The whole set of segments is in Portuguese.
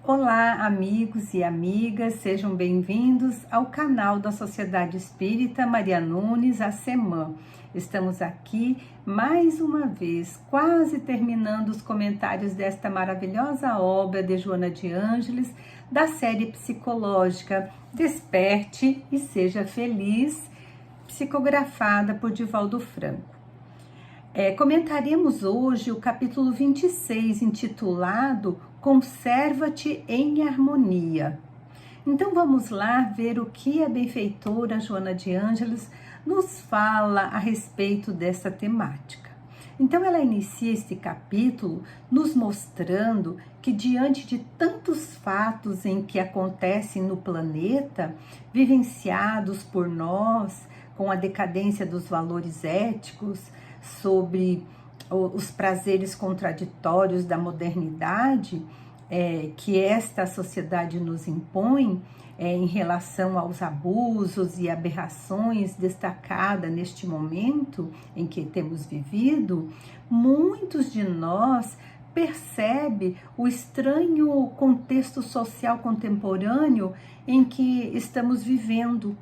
Olá, amigos e amigas, sejam bem-vindos ao canal da Sociedade Espírita Maria Nunes, a SEMAN. Estamos aqui mais uma vez, quase terminando os comentários desta maravilhosa obra de Joana de Ângeles, da série psicológica Desperte e Seja Feliz, psicografada por Divaldo Franco. Comentaremos hoje o capítulo 26, intitulado Conserva-te em Harmonia. Então vamos lá ver o que a benfeitora Joana de Ângeles nos fala a respeito dessa temática. Então ela inicia este capítulo nos mostrando que diante de tantos fatos em que acontecem no planeta, vivenciados por nós com a decadência dos valores éticos, sobre os prazeres contraditórios da modernidade que esta sociedade nos impõe em relação aos abusos e aberrações destacadas neste momento em que temos vivido, muitos de nós percebem o estranho contexto social contemporâneo em que estamos vivendo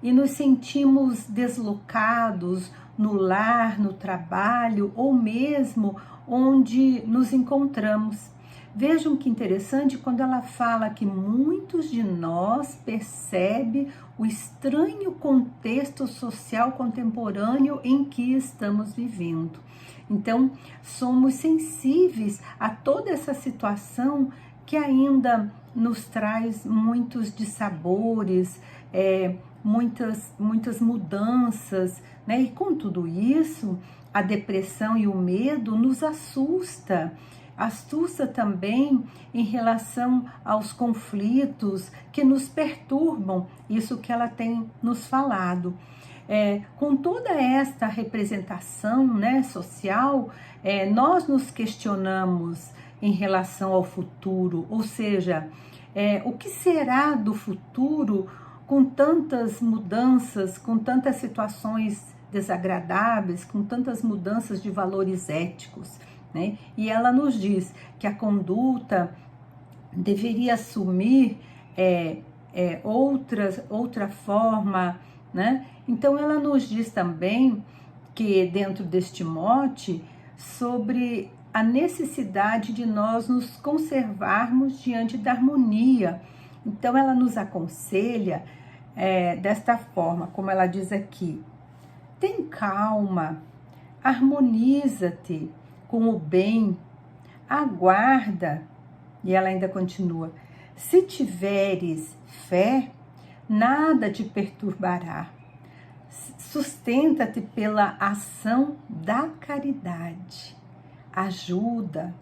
e nos sentimos deslocados no lar, no trabalho ou mesmo onde nos encontramos. Vejam que interessante quando ela fala que muitos de nós percebem o estranho contexto social contemporâneo em que estamos vivendo. Então, somos sensíveis a toda essa situação que ainda nos traz muitos dissabores, muitas mudanças, né? E com tudo isso, a depressão e o medo nos assusta também em relação aos conflitos que nos perturbam, isso que ela tem nos falado. Com toda esta representação, né, social, nós nos questionamos em relação ao futuro, ou seja, o que será do futuro com tantas mudanças, com tantas situações desagradáveis, com tantas mudanças de valores éticos, né? E ela nos diz que a conduta deveria assumir outra forma, né? Então ela nos diz também que dentro deste mote sobre a necessidade de nós nos conservarmos diante da harmonia. Então ela nos aconselha desta forma, como ela diz aqui: tem calma, harmoniza-te com o bem, aguarda, e ela ainda continua, se tiveres fé, nada te perturbará, sustenta-te pela ação da caridade, ajuda,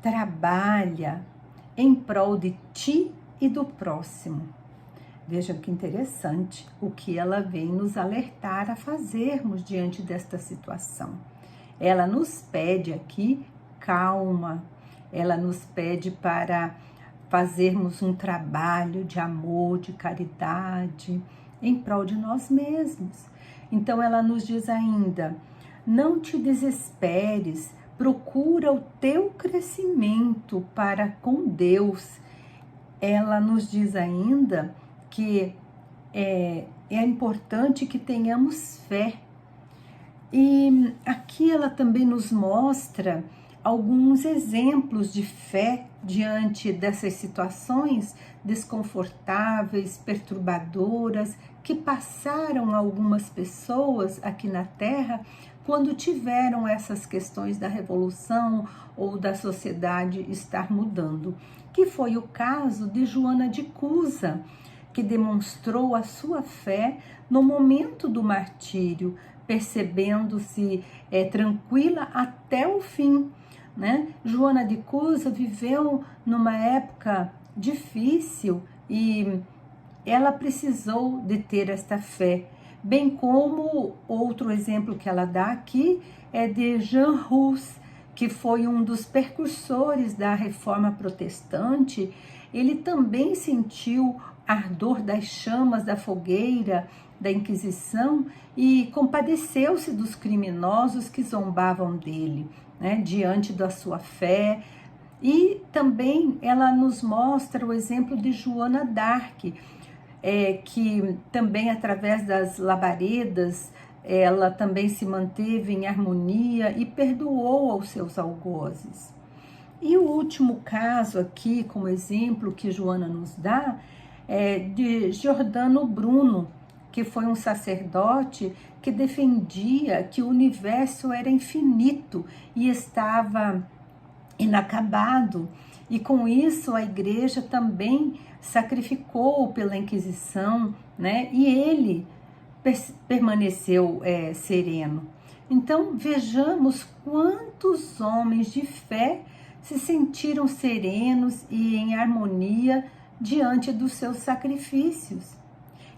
trabalha em prol de ti e do próximo. Vejam que interessante o que ela vem nos alertar a fazermos diante desta situação. Ela nos pede aqui calma, ela nos pede para fazermos um trabalho de amor, de caridade, em prol de nós mesmos. Então ela nos diz ainda, não te desesperes, procura o teu crescimento para com Deus. Ela nos diz ainda que é importante que tenhamos fé. E aqui ela também nos mostra alguns exemplos de fé diante dessas situações desconfortáveis, perturbadoras, que passaram algumas pessoas aqui na Terra quando tiveram essas questões da revolução ou da sociedade estar mudando, que foi o caso de Joana de Cusa, que demonstrou a sua fé no momento do martírio, percebendo-se tranquila até o fim, né? Joana de Cusa viveu numa época difícil e ela precisou de ter esta fé, bem como outro exemplo que ela dá aqui é de Jean Hus, que foi um dos precursores da Reforma Protestante. Ele também sentiu ardor das chamas da fogueira da Inquisição e compadeceu-se dos criminosos que zombavam dele, né, diante da sua fé, E também ela nos mostra o exemplo de Joana d'Arc, que também através das labaredas, ela também se manteve em harmonia e perdoou aos seus algozes. E o último caso aqui, como exemplo que Joana nos dá, é de Giordano Bruno, que foi um sacerdote que defendia que o universo era infinito e estava inacabado. E com isso a igreja também sacrificou pela Inquisição, né? E ele permaneceu sereno. Então vejamos quantos homens de fé se sentiram serenos e em harmonia diante dos seus sacrifícios.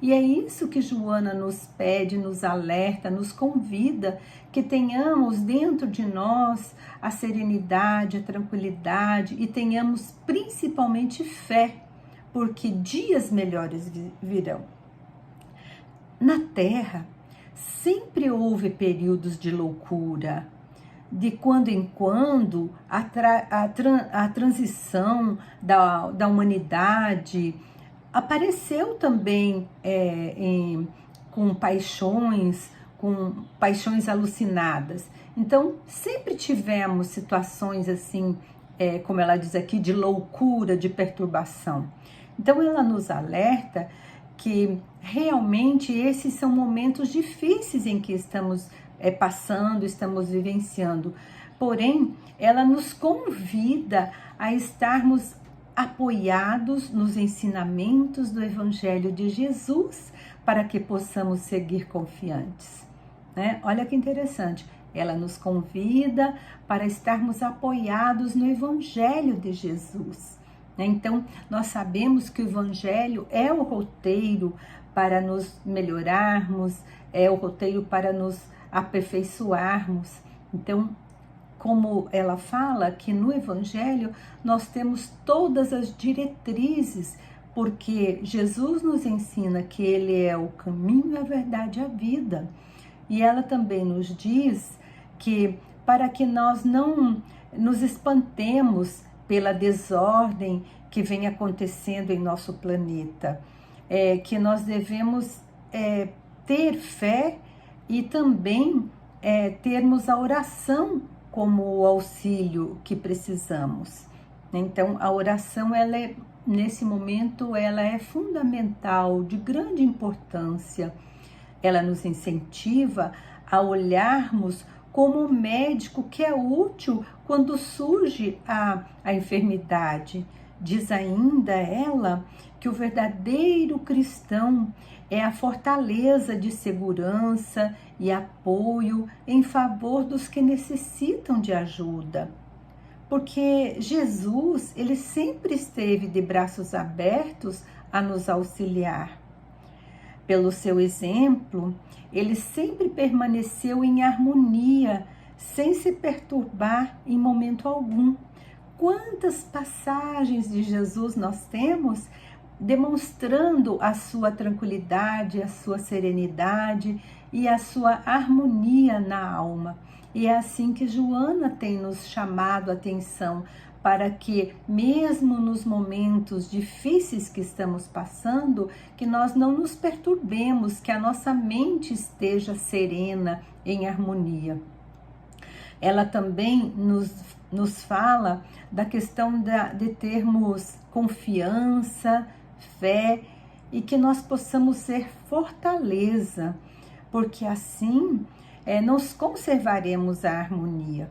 E é isso que Joana nos pede, nos alerta, nos convida, que tenhamos dentro de nós a serenidade, a tranquilidade e tenhamos principalmente fé, porque dias melhores virão. Na Terra, sempre houve períodos de loucura. De quando em quando, a transição da humanidade apareceu também com paixões alucinadas. Então, sempre tivemos situações assim, como ela diz aqui, de loucura, de perturbação. Então, ela nos alerta que realmente esses são momentos difíceis em que estamos passando, estamos vivenciando. Porém, ela nos convida a estarmos apoiados nos ensinamentos do Evangelho de Jesus para que possamos seguir confiantes, né? Olha que interessante, ela nos convida para estarmos apoiados no Evangelho de Jesus, né? Então, nós sabemos que o Evangelho é o roteiro para nos melhorarmos, é o roteiro para nos aperfeiçoarmos. Então, como ela fala que no Evangelho nós temos todas as diretrizes, porque Jesus nos ensina que Ele é o caminho, a verdade e a vida. E ela também nos diz que para que nós não nos espantemos pela desordem que vem acontecendo em nosso planeta, que nós devemos ter fé e também termos a oração como o auxílio que precisamos. Então, a oração, nesse momento, ela é fundamental, de grande importância. Ela nos incentiva a olharmos como um médico que é útil quando surge a enfermidade. Diz ainda ela que o verdadeiro cristão é a fortaleza de segurança e apoio em favor dos que necessitam de ajuda. Porque Jesus, ele sempre esteve de braços abertos a nos auxiliar. Pelo seu exemplo, ele sempre permaneceu em harmonia, sem se perturbar em momento algum. Quantas passagens de Jesus nós temos demonstrando a sua tranquilidade, a sua serenidade e a sua harmonia na alma. E é assim que Joana tem nos chamado a atenção, para que mesmo nos momentos difíceis que estamos passando, que nós não nos perturbemos, que a nossa mente esteja serena, em harmonia. Ela também nos fala da questão de termos confiança, fé e que nós possamos ser fortaleza, porque assim nós conservaremos a harmonia.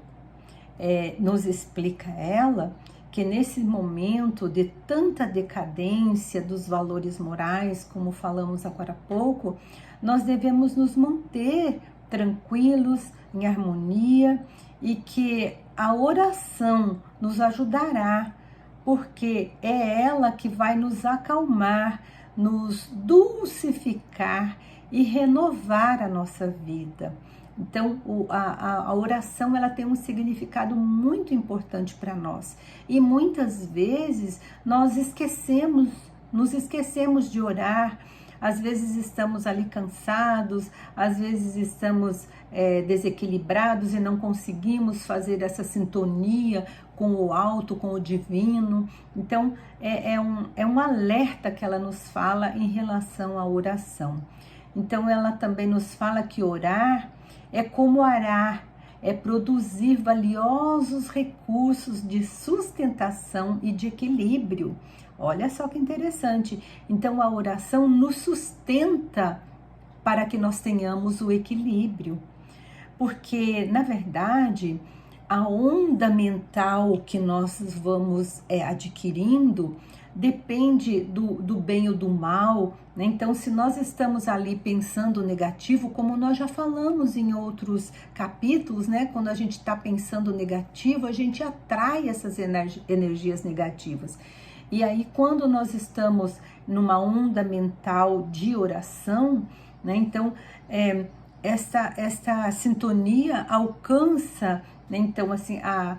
Nos explica ela que nesse momento de tanta decadência dos valores morais, como falamos agora há pouco, nós devemos nos manter tranquilos, em harmonia, e que a oração nos ajudará, porque é ela que vai nos acalmar, nos dulcificar e renovar a nossa vida. Então, a oração, ela tem um significado muito importante para nós. E muitas vezes nós nos esquecemos de orar. às vezes estamos ali cansados, às vezes estamos desequilibrados e não conseguimos fazer essa sintonia com o alto, com o divino. Então, é um alerta que ela nos fala em relação à oração. Então, ela também nos fala que orar é como arar, é produzir valiosos recursos de sustentação e de equilíbrio. Olha só que interessante. Então, a oração nos sustenta para que nós tenhamos o equilíbrio. Porque, na verdade, a onda mental que nós vamos adquirindo depende do bem ou do mal, né? Então, se nós estamos ali pensando negativo, como nós já falamos em outros capítulos, né? Quando a gente está pensando negativo, a gente atrai essas energias negativas. E aí, quando nós estamos numa onda mental de oração, né? Então, esta sintonia alcança, né? Então, assim, a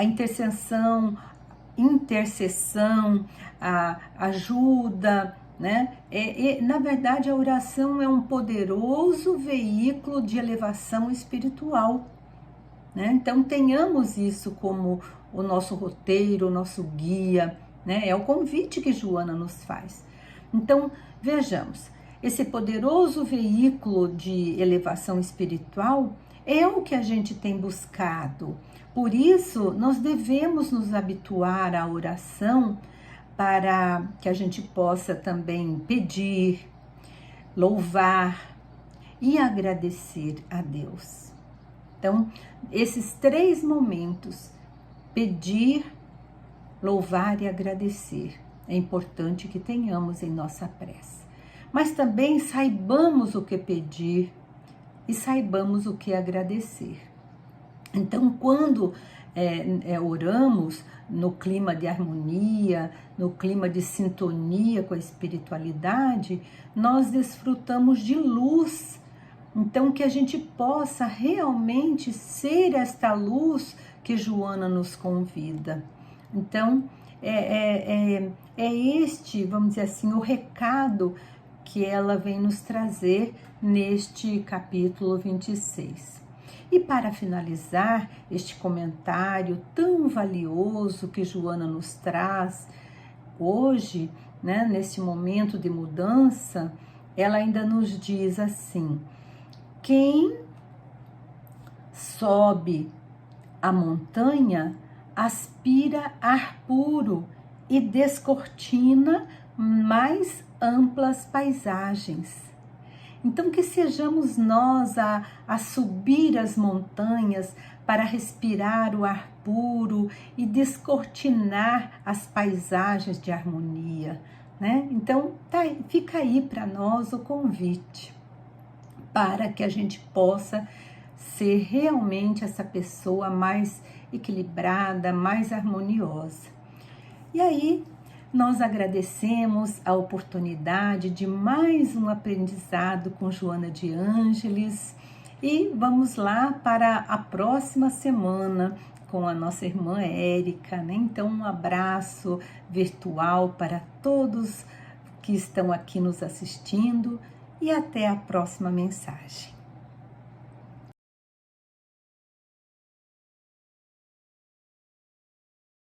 intercessão, a ajuda, né? Na verdade, a oração é um poderoso veículo de elevação espiritual, né? Então, tenhamos isso como o nosso roteiro, o nosso guia, né? É o convite que Joana nos faz. Então, vejamos, esse poderoso veículo de elevação espiritual é o que a gente tem buscado. Por isso, nós devemos nos habituar à oração para que a gente possa também pedir, louvar e agradecer a Deus. Então, esses 3 momentos, pedir, louvar e agradecer, é importante que tenhamos em nossa prece. Mas também saibamos o que pedir e saibamos o que agradecer. Então, quando oramos no clima de harmonia, no clima de sintonia com a espiritualidade, nós desfrutamos de luz. Então, que a gente possa realmente ser esta luz que Joana nos convida. Então, este, vamos dizer assim, o recado que ela vem nos trazer neste capítulo 26. E para finalizar este comentário tão valioso que Joana nos traz hoje, né, nesse momento de mudança, ela ainda nos diz assim: quem sobe a montanha aspira ar puro e descortina mais amplas paisagens. Então, que sejamos nós a subir as montanhas para respirar o ar puro e descortinar as paisagens de harmonia, né? Então, fica aí para nós o convite para que a gente possa ser realmente essa pessoa mais equilibrada, mais harmoniosa. E aí, nós agradecemos a oportunidade de mais um aprendizado com Joana de Ângeles e vamos lá para a próxima semana com a nossa irmã Érica, né? Então, um abraço virtual para todos que estão aqui nos assistindo e até a próxima mensagem.